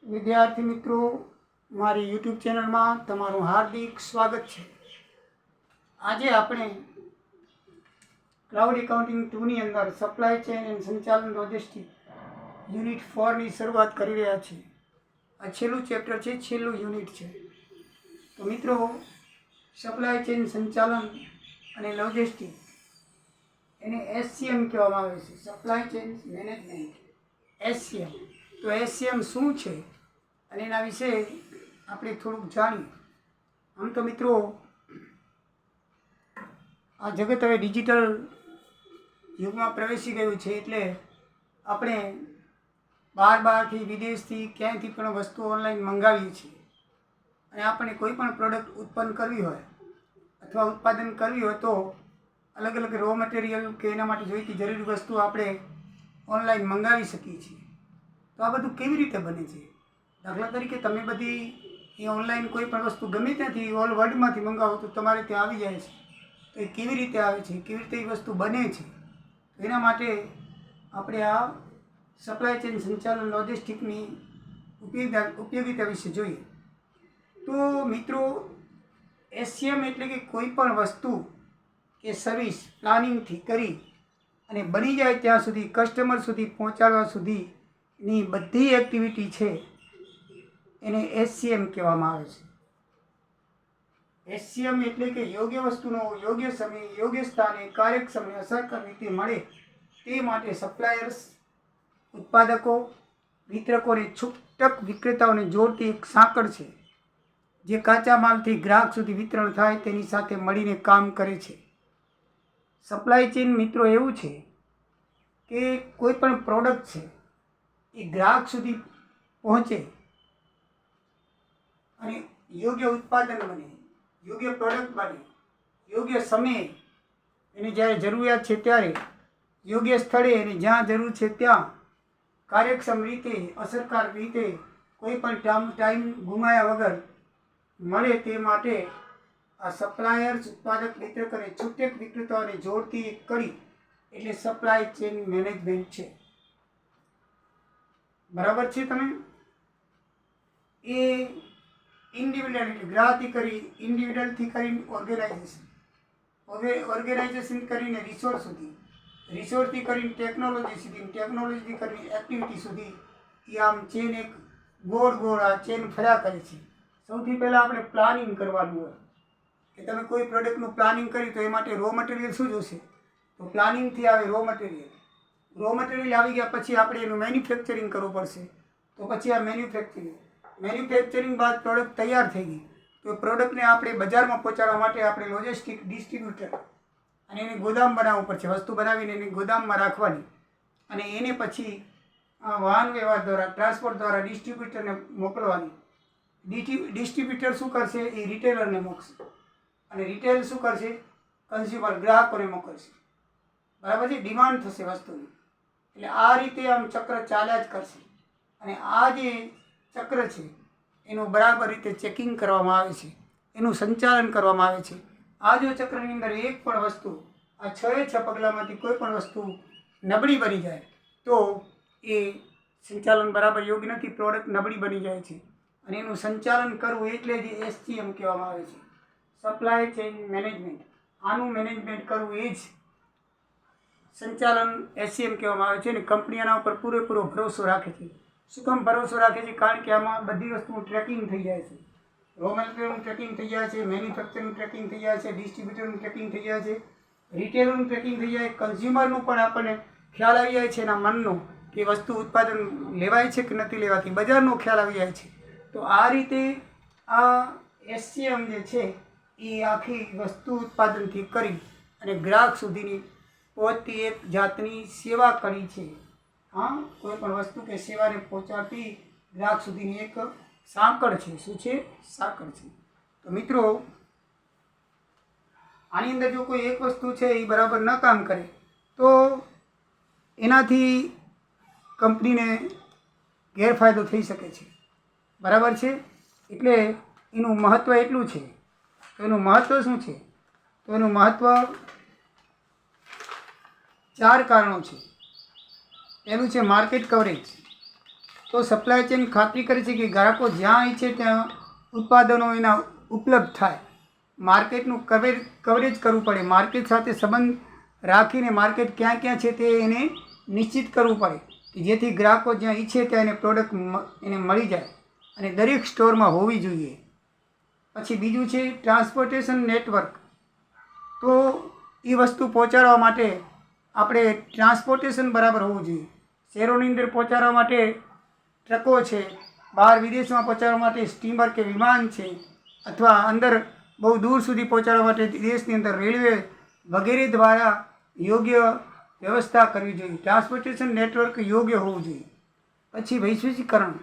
વિદ્યાર્થી મિત્રો, મારી યુટ્યુબ ચેનલમાં તમારું હાર્દિક સ્વાગત છે. આજે આપણે ક્લાઉડ એકાઉન્ટિંગ 2ની અંદર સપ્લાય ચેઇન એન્ડ સંચાલન લોજિસ્ટિક યુનિટ 4ની શરૂઆત કરી રહ્યા છીએ. આ છેલ્લું ચેપ્ટર છે, છેલ્લું યુનિટ છે. તો મિત્રો, સપ્લાય ચેઇન સંચાલન અને લોજિસ્ટિક એને SCM કહેવામાં આવે છે, સપ્લાય ચેઇન મેનેજમેન્ટ, SCM. તો SCM શું છે અને એના વિશે આપણે થોડુંક જાણીએ. આમ તો મિત્રો, આ જગત હવે ડિજિટલ યુગમાં પ્રવેશી ગયું છે, એટલે આપણે બહારથી વિદેશથી ક્યાંયથી પણ વસ્તુ ઓનલાઈન મંગાવીએ છીએ. અને આપણે કોઈ પણ પ્રોડક્ટ ઉત્પન્ન કરવી હોય અથવા ઉત્પાદન કરવી હોય તો અલગ અલગ રો મટીરિયલ કે એના માટે જોઈતી જરૂરી વસ્તુ આપણે ઓનલાઈન મંગાવી શકીએ છીએ. તો આ બધું કેવી રીતે બને છે? દાખલા તરીકે તમે બધી એ ઓનલાઈન કોઈ પણ વસ્તુ ગમે ત્યાંથી ઓલ વર્લ્ડમાંથી મંગાવો તો તમારે ત્યાં આવી જાય છે. તો એ કેવી રીતે આવે છે, કેવી રીતે એ વસ્તુ બને છે, એના માટે આપણે આ સપ્લાય ચેઇન સંચાલન લોજિસ્ટિકની ઉપયોગિતા વિશે જોઈએ. તો મિત્રો, SCM એટલે કે કોઈ પણ વસ્તુ કે સર્વિસ પ્લાનિંગથી કરી અને બની જાય ત્યાં સુધી કસ્ટમર સુધી પહોંચાડવા સુધીની બધી એક્ટિવિટી છે એને SCM કહેવામાં આવે છે. SCM એટલે કે યોગ્ય વસ્તુનો યોગ્ય સમયે, યોગ્ય સ્થાને, કાર્યક્ષમ અને અસરકારક રીતે મળે તે માટે સપ્લાયર્સ, ઉત્પાદકો, વિતરકોને છૂટક વિક્રેતાઓને જોડતી એક સાંકળ છે જે કાચા માલથી ગ્રાહક સુધી વિતરણ થાય તેની સાથે મળીને કામ કરે છે. સપ્લાય ચેઇન મિત્રો એવું છે કે કોઈ પણ પ્રોડક્ટ છે એ ગ્રાહક સુધી પહોંચે અને યોગ્ય ઉત્પાદન બને, યોગ્ય પ્રોડક્ટ બને, યોગ્ય સમયે એને જ્યારે જરૂરિયાત છે ત્યારે, યોગ્ય સ્થળે અને જ્યાં જરૂર છે ત્યાં કાર્યક્ષમ રીતે, અસરકારક રીતે, કોઈ પણ ટાઈમ ગુમાયા વગર મળે તે માટે આ સપ્લાયર્સ, ઉત્પાદક, વિતરક અને છૂટક વિક્રેતાઓને જોડતી એક કડી એટલે સપ્લાય ચેઇન મેનેજમેન્ટ છે. બરાબર છે? તમે એ ઇન્ડિવિડ્યુઅલ એટલે ગ્રાહકથી કરી, ઇન્ડિવિડ્યુઅલથી કરીને ઓર્ગેનાઇઝેશન કરીને રિસોર્સ સુધી, રિસોર્સથી કરીને ટેકનોલોજી સુધી, ટેકનોલોજીથી કરીને એક્ટિવિટી સુધી એ આમ ચેન એક ગોળ આ ચેન ફર્યા કરે છે. સૌથી પહેલાં આપણે પ્લાનિંગ કરવાનું હોય કે તમે કોઈ પ્રોડક્ટનું પ્લાનિંગ કર્યું તો એ માટે રો મટીરિયલ શું જોશે? તો પ્લાનિંગથી આવે રો મટીરિયલ. રો મટીરિયલ આવી ગયા પછી આપણે એનું મેન્યુફેક્ચરિંગ કરવું પડશે. તો પછી આ મેન્યુફેક્ચરિંગ બાદ પ્રોડક્ટ તૈયાર થઈ ગઈ તો પ્રોડક્ટને આપણે બજારમાં પહોંચાડવા માટે આપણે લોજિસ્ટિક, ડિસ્ટ્રીબ્યુટર અને એને ગોદામ બનાવવું પડશે. વસ્તુ બનાવીને એને ગોદામમાં રાખવાની અને એને પછી વાહન વ્યવહાર દ્વારા, ટ્રાન્સપોર્ટ દ્વારા ડિસ્ટ્રીબ્યુટરને મોકલવાની. ડિસ્ટ્રીબ્યુટર શું કરશે? એ રિટેલરને મોકલશે અને રિટેલ શું કરશે? કન્ઝ્યુમર, ગ્રાહકોને મોકલશે. બરાબર છે? ડિમાન્ડ થશે વસ્તુની. એટલે આ રીતે આમ ચક્ર ચાલ્યા જ કરશે. અને આ જે ચક્ર છે એનું બરાબર રીતે ચેકિંગ કરવામાં આવે છે, એનું સંચાલન કરવામાં આવે છે. આ જો ચક્રની અંદર એક પણ વસ્તુ, આ 6 પગલામાંથી કોઈ પણ વસ્તુ નબળી બની જાય તો એ સંચાલન બરાબર યોગ્ય નથી, પ્રોડક્ટ નબળી બની જાય છે. અને એનું સંચાલન કરવું એટલે જ SCM કહેવામાં આવે છે, સપ્લાય ચેઇન મેનેજમેન્ટ. આનું મેનેજમેન્ટ કરવું એ જ સંચાલન SCM કહેવામાં આવે છે. અને કંપની આના ઉપર પૂરેપૂરો ભરોસો રાખે છે. શું કામ ભરોસો રાખે છે? કારણ કે આમાં બધી વસ્તુનું ટ્રેકિંગ થઈ જાય છે. રો મટીરિયલનું ટ્રેકિંગ થઈ જાય છે, મેન્યુફેક્ચરનું ટ્રેકિંગ થઈ જાય છે, ડિસ્ટ્રીબ્યુટરનું ટ્રેકિંગ થઈ જાય છે, રિટેલરનું ટ્રેકિંગ થઈ જાય, કન્ઝ્યુમરનું પણ આપણને ખ્યાલ આવી જાય છે એના મનનો કે વસ્તુ ઉત્પાદન લેવાય છે કે નથી લેવાતી, બજારનો ખ્યાલ આવી જાય છે. તો આ રીતે આ SCM જે છે એ આખી વસ્તુ ઉત્પાદનથી કરી અને ગ્રાહક સુધીની પહોંચતી એક જાતની સેવા કરી છે. કોઈ પણ વસ્તુ કે સેવાને પહોંચાડતી ગ્રાહક સુધીની એક સાંકળ છે. શું છે? સાંકળ છે. તો મિત્રો, આની અંદર જો કોઈ એક વસ્તુ છે એ બરાબર ન કામ કરે તો એનાથી કંપનીને ગેરફાયદો થઈ શકે છે. બરાબર છે? એટલે એનું મહત્ત્વ એટલું છે. તો એનું મહત્ત્વ શું છે? તો એનું મહત્ત્વ 4 કારણો છે. પહેલું છે માર્કેટ કવરેજ. તો સપ્લાય ચેન ખાતરી કરે છે કે ગ્રાહકો જ્યાં ઈચ્છે ત્યાં ઉત્પાદનો એના ઉપલબ્ધ થાય. માર્કેટનું કવરેજ કરવું પડે. માર્કેટ સાથે સંબંધ રાખીને માર્કેટ ક્યાં ક્યાં છે તે એને નિશ્ચિત કરવું પડે કે જેથી ગ્રાહકો જ્યાં ઈચ્છે ત્યાં એને પ્રોડક્ટ એને મળી જાય અને દરેક સ્ટોરમાં હોવી જોઈએ. પછી બીજું છે ટ્રાન્સપોર્ટેશન નેટવર્ક. તો એ વસ્તુ પહોંચાડવા માટે આપણે ટ્રાન્સપોર્ટેશન બરાબર હોવું જોઈએ. શહેરોની અંદર પહોંચાડવા માટે ટ્રકો છે, બહાર વિદેશમાં પહોંચાડવા માટે સ્ટીમર કે વિમાન છે, અથવા અંદર બહુ દૂર સુધી પહોંચાડવા માટે દેશની અંદર રેલવે વગેરે દ્વારા યોગ્ય વ્યવસ્થા કરવી જોઈએ. ટ્રાન્સપોર્ટેશન નેટવર્ક યોગ્ય હોવું જોઈએ. પછી વૈશ્વિકીકરણ.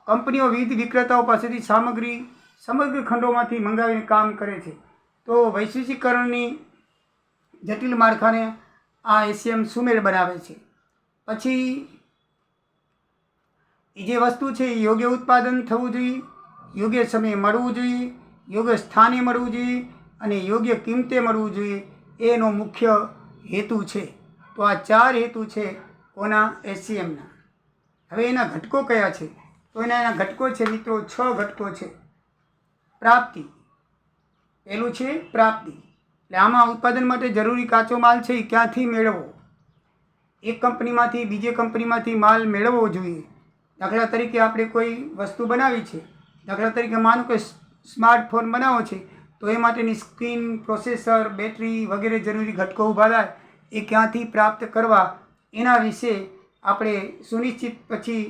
કંપનીઓ વિવિધ વિક્રેતાઓ પાસેથી સામગ્રી સમગ્ર ખંડોમાંથી મંગાવીને કામ કરે છે. તો વૈશ્વિકીકરણની જટિલ માળખાને આ એસીએમ સુમેળ બનાવે છે. પછી એ જે વસ્તુ છે એ યોગ્ય ઉત્પાદન થવું જોઈએ, યોગ્ય સમયે મળવું જોઈએ, યોગ્ય સ્થાને મળવું જોઈએ અને યોગ્ય કિંમતે મળવું જોઈએ. એનો મુખ્ય હેતુ છે. તો આ 4 હેતુ છે કોના? એસીએમના. હવે એના ઘટકો કયા છે? તો એના ઘટકો છે મિત્રો 6 ઘટકો છે. પ્રાપ્તિ. પહેલું છે પ્રાપ્તિ. એટલે આમાં ઉત્પાદન માટે જરૂરી કાચો માલ છે એ ક્યાંથી મેળવવો. એક કંપનીમાંથી બીજે કંપનીમાંથી માલ મેળવવો જોઈએ. દાખલા તરીકે આપણે કોઈ વસ્તુ બનાવી છે, દાખલા તરીકે માનો કે સ્માર્ટફોન બનાવો છે, તો એ માટેની સ્ક્રીન, પ્રોસેસર, બેટરી વગેરે જરૂરી ઘટકો ઊભા થાય એ ક્યાંથી પ્રાપ્ત કરવા એના વિશે આપણે સુનિશ્ચિત પછી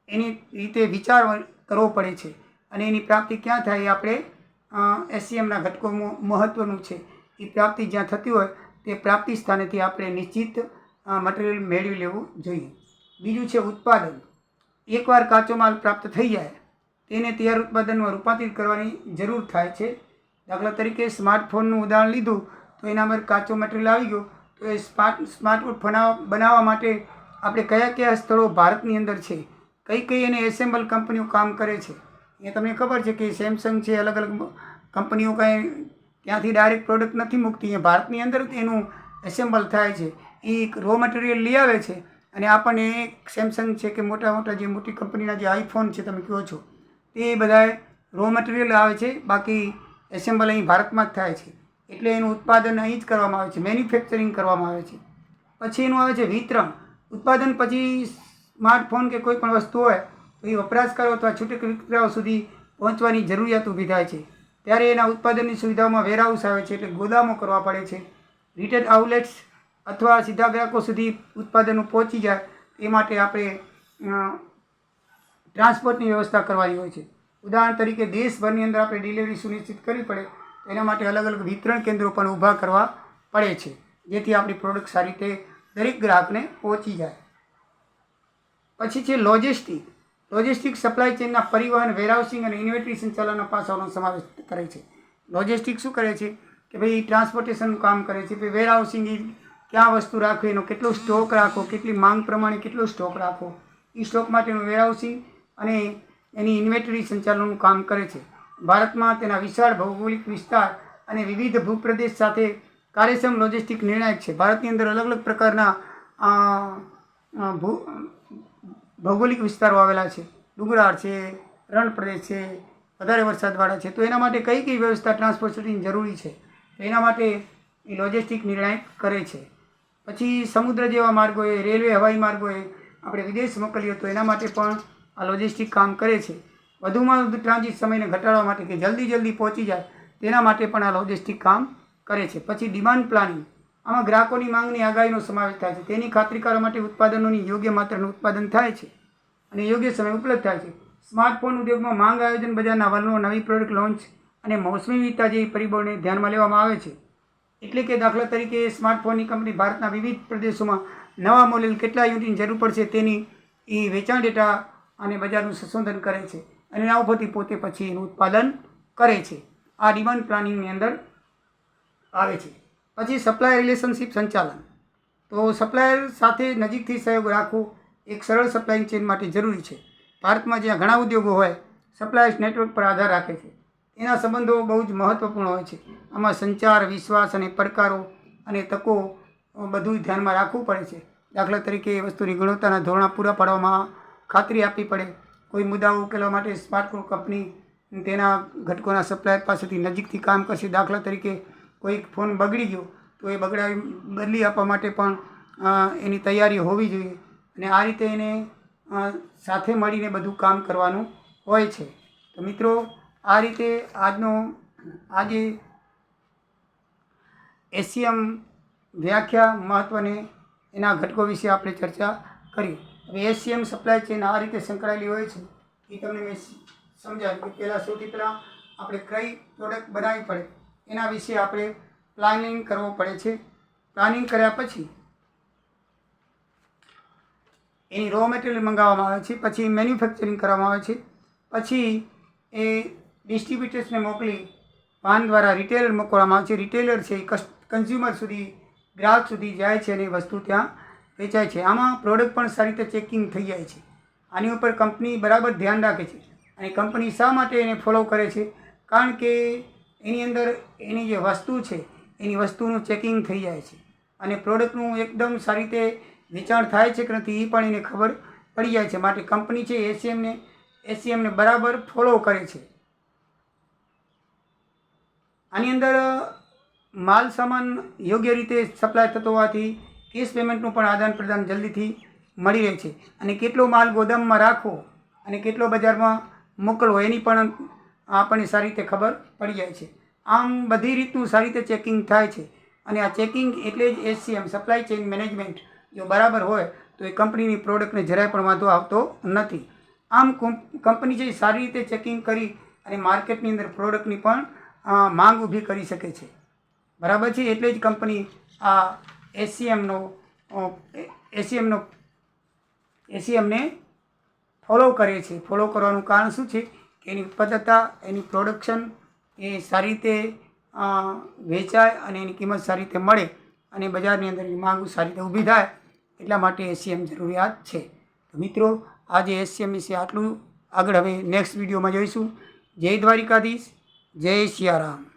એની રીતે વિચાર કરવો પડે છે અને એની પ્રાપ્તિ ક્યાં થાય એ આપણે એસીએમના ઘટકો મહત્ત્વનું છે. એ પ્રાપ્તિ જ્યાં થતી હોય તે પ્રાપ્તિ સ્થાનેથી આપણે નિશ્ચિત મટીરિયલ મેળવી લેવું જોઈએ. બીજું છે ઉત્પાદન. એકવાર કાચો માલ પ્રાપ્ત થઈ જાય તેને તૈયાર ઉત્પાદનમાં રૂપાંતરિત કરવાની જરૂર થાય છે. દાખલા તરીકે સ્માર્ટફોનનું ઉદાહરણ લીધું તો એના અંદર કાચો મટીરિયલ આવી ગયો, તો એ સ્માર્ટફોન બનાવવા માટે આપણે કયા કયા સ્થળો ભારતની અંદર છે, કઈ કઈ એને એસેમ્બલ કંપનીઓ કામ કરે છે એ તમને ખબર છે કે સેમસંગ છે, અલગ અલગ કંપનીઓ કાંઈ ત્યાંથી ડાયરેક્ટ પ્રોડક્ટ નથી મૂકતી. એ ભારતની અંદર એનું એસેમ્બલ થાય છે. એ રો મટીરિયલ લઈ આવે છે અને આપણને સેમસંગ છે કે મોટા મોટા જે મોટી કંપનીના જે આઈફોન છે તમે કહો છો તે બધાએ રો મટીરિયલ આવે છે, બાકી એસેમ્બલ અહીં ભારતમાં જ થાય છે. એટલે એનું ઉત્પાદન અહીં જ કરવામાં આવે છે, મેન્યુફેક્ચરિંગ કરવામાં આવે છે. પછી એનું આવે છે વિતરણ. ઉત્પાદન પછી સ્માર્ટફોન કે કોઈ પણ વસ્તુ હોય તો એ વપરાશકારો અથવા છૂટક વિક્રેતાઓ સુધી પહોંચવાની જરૂરિયાત ઊભી થાય છે. ત્યારે એના ઉત્પાદનની સુવિધાઓમાં વેરહાઉસ આવે છે, એટલે ગોદામો કરવા પડે છે. રિટેલ આઉટલેટ્સ અથવા સીધા ગ્રાહકો સુધી ઉત્પાદનો પહોંચી જાય એ માટે આપણે ટ્રાન્સપોર્ટની વ્યવસ્થા કરવાની હોય છે. ઉદાહરણ તરીકે દેશભરની અંદર આપણે ડિલિવરી સુનિશ્ચિત કરવી પડે તો એના માટે અલગ અલગ વિતરણ કેન્દ્રો પણ ઊભા કરવા પડે છે, જેથી આપણી પ્રોડક્ટ સારી રીતે દરેક ગ્રાહકને પહોંચી જાય. પછી છે લોજિસ્ટિક. લોજિસ્ટિક સપ્લાય ચેનના પરિવહન, વેરહાઉસિંગ અને ઇન્વેન્ટરી સંચાલનના પાસાઓનો સમાવેશ કરે છે. લોજિસ્ટિક શું કરે છે કે ભાઈ ટ્રાન્સપોર્ટેશનનું કામ કરે છે. ભાઈ વેરહાઉસિંગ, ક્યાં વસ્તુ રાખવી, એનો કેટલો સ્ટોક રાખવો, કેટલી માંગ પ્રમાણે કેટલો સ્ટોક રાખવો, એ સ્ટોક માટેનું વેરહાઉસિંગ અને એની ઇન્વેન્ટરી સંચાલનનું કામ કરે છે. ભારતમાં તેના વિશાળ ભૌગોલિક વિસ્તાર અને વિવિધ ભૂપ્રદેશ સાથે કાર્યક્ષમ લોજિસ્ટિક નિર્ણાયક છે. ભારતની અંદર અલગ અલગ પ્રકારના ભૌગોલિક વિસ્તારો આવેલા છે. ડુંગરાળ છે, રણ પ્રદેશ છે, વધારે વરસાદવાળા છે. તો એના માટે કઈ કઈ વ્યવસ્થા ટ્રાન્સપોર્ટેશનની જરૂરી છે એના માટે એ લોજિસ્ટિક નિર્ણાયક કરે છે. પછી સમુદ્ર જેવા માર્ગોએ, રેલવે, હવાઈ માર્ગોએ આપણે વિદેશ મોકલીએ તો એના માટે પણ આ લોજિસ્ટિક કામ કરે છે. વધુમાં વધુ ટ્રાન્ઝિટ સમયને ઘટાડવા માટે કે જલ્દી પહોંચી જાય તેના માટે પણ આ લોજિસ્ટિક કામ કરે છે. પછી ડિમાન્ડ પ્લાનિંગ. આમાં ગ્રાહકોની માંગની આગાહીનો સમાવેશ થાય છે. તેની ખાતરી કરવા માટે ઉત્પાદનોની યોગ્ય માત્રાનું ઉત્પાદન થાય છે અને યોગ્ય સમય ઉપલબ્ધ થાય છે. સ્માર્ટફોન ઉદ્યોગમાં માંગ આયોજન, બજારના વલણો, નવી પ્રોડક્ટ લોન્ચ અને મોસમી વિવિધતા જેવી પરિબળોને ધ્યાનમાં લેવામાં આવે છે. એટલે કે દાખલા તરીકે સ્માર્ટફોનની કંપની ભારતના વિવિધ પ્રદેશોમાં નવા મોડેલ કેટલા યુનિટની જરૂર પડશે તેની એ વેચાણ ડેટા અને બજારનું સંશોધન કરે છે અને એના ઉપરથી પોતે પછી એનું ઉત્પાદન કરે છે. આ ડિમાન્ડ પ્લાનિંગની અંદર આવે છે. પછી સપ્લાય રિલેશનશિપ સંચાલન. તો સપ્લાયર સાથે નજીકથી સહયોગ રાખવો એક સરળ સપ્લાય ચેન માટે જરૂરી છે. ભારતમાં જ્યાં ઘણા ઉદ્યોગો હોય સપ્લાયર્સ નેટવર્ક પર આધાર રાખે છે. એના સંબંધો બહુ જ મહત્ત્વપૂર્ણ હોય છે. આમાં સંચાર, વિશ્વાસ અને પડકારો અને તકો બધું ધ્યાનમાં રાખવું પડે છે. દાખલા તરીકે એ વસ્તુની ગુણવત્તાના ધોરણો પૂરા પાડવામાં ખાતરી આપવી પડે. કોઈ મુદ્દાઓ ઉકેલવા માટે સ્માર્ટફોન કંપની તેના ઘટકોના સપ્લાયર પાસેથી નજીકથી કામ કરશે. દાખલા તરીકે કોઈ ફોન બગડી ગયો તો એ બદલી આપવા માટે પણ એની તૈયારી હોવી જોઈએ. અને આ રીતે એને સાથે મળીને બધું કામ કરવાનું હોય છે. તો મિત્રો, આ રીતે આજે એસીએમ વ્યાખ્યા, મહત્ત્વને એના ઘટકો વિશે આપણે ચર્ચા કરી. હવે એસીએમ સપ્લાય ચેન આ રીતે સંકળાયેલી હોય છે એ તમને મેં સમજાવ્યું કે સૌથી પહેલાં આપણે કઈ પ્રોડક્ટ બનાવવી પડે એના વિશે આપણે પ્લાનિંગ કરવું પડે છે. પ્લાનિંગ કર્યા પછી એની રો મટીરિયલ મંગાવવામાં આવે છે, પછી મેન્યુફેક્ચરિંગ કરવામાં આવે છે, પછી એ ડિસ્ટ્રીબ્યુટર્સને મોકલી વાહન દ્વારા રિટેલર મોકલવામાં આવે છે. રિટેલર છે એ કન્ઝ્યુમર સુધી, ગ્રાહક સુધી જાય છે અને વસ્તુ ત્યાં વેચાય છે. આમાં પ્રોડક્ટ પણ સારી રીતે ચેકિંગ થઈ જાય છે. આની ઉપર કંપની બરાબર ધ્યાન રાખે છે. અને કંપની શા માટે એને ફોલો કરે છે? કારણ કે એની અંદર એની જે વસ્તુ છે એની વસ્તુનું ચેકિંગ થઈ જાય છે અને પ્રોડક્ટનું એકદમ સારી રીતે વેચાણ થાય છે કે નથી એ પણ એને ખબર પડી જાય છે. માટે કંપની છે એસીએમને બરાબર ફોલો કરે છે. આની અંદર માલ સામાન યોગ્ય રીતે સપ્લાય થતો હોવાથી કેશ પેમેન્ટનું પણ આદાન પ્રદાન જલ્દીથી મળી રહે છે. અને કેટલો માલ ગોદામમાં રાખવો અને કેટલો બજારમાં મોકલવો એની પણ આપણને સારી રીતે ખબર પડી જાય છે. આમ બધી રીતનું સારી રીતે ચેકિંગ થાય છે. અને આ ચેકિંગ એટલે જ એસીએમ સપ્લાય ચેઇન મેનેજમેન્ટ જો બરાબર હોય તો એ કંપનીની પ્રોડક્ટને જરાય પણ વાંધો આવતો નથી. આમ કંપની જે સારી રીતે ચેકિંગ કરી અને માર્કેટની અંદર પ્રોડક્ટની પણ માંગ ઊભી કરી શકે છે. બરાબર છે. એટલે જ કંપની આ એસીએમને ફોલો કરે છે. ફોલો કરવાનું કારણ શું છે કે એની ઉત્પાદકતા, એની પ્રોડક્શન એ સારી રીતે વેચાય અને એની કિંમત સારી રીતે મળે અને બજારની અંદર એની માંગ સારી રીતે ઊભી થાય. એટલા માટે એસીએમ જરૂરિયાત છે. તો મિત્રો, આજે એસીએમ વિશે આટલું. આગળ હવે નેક્સ્ટ વિડીયોમાં જોઈશું. જય દ્વારિકાધીશ, જય સિયારામ.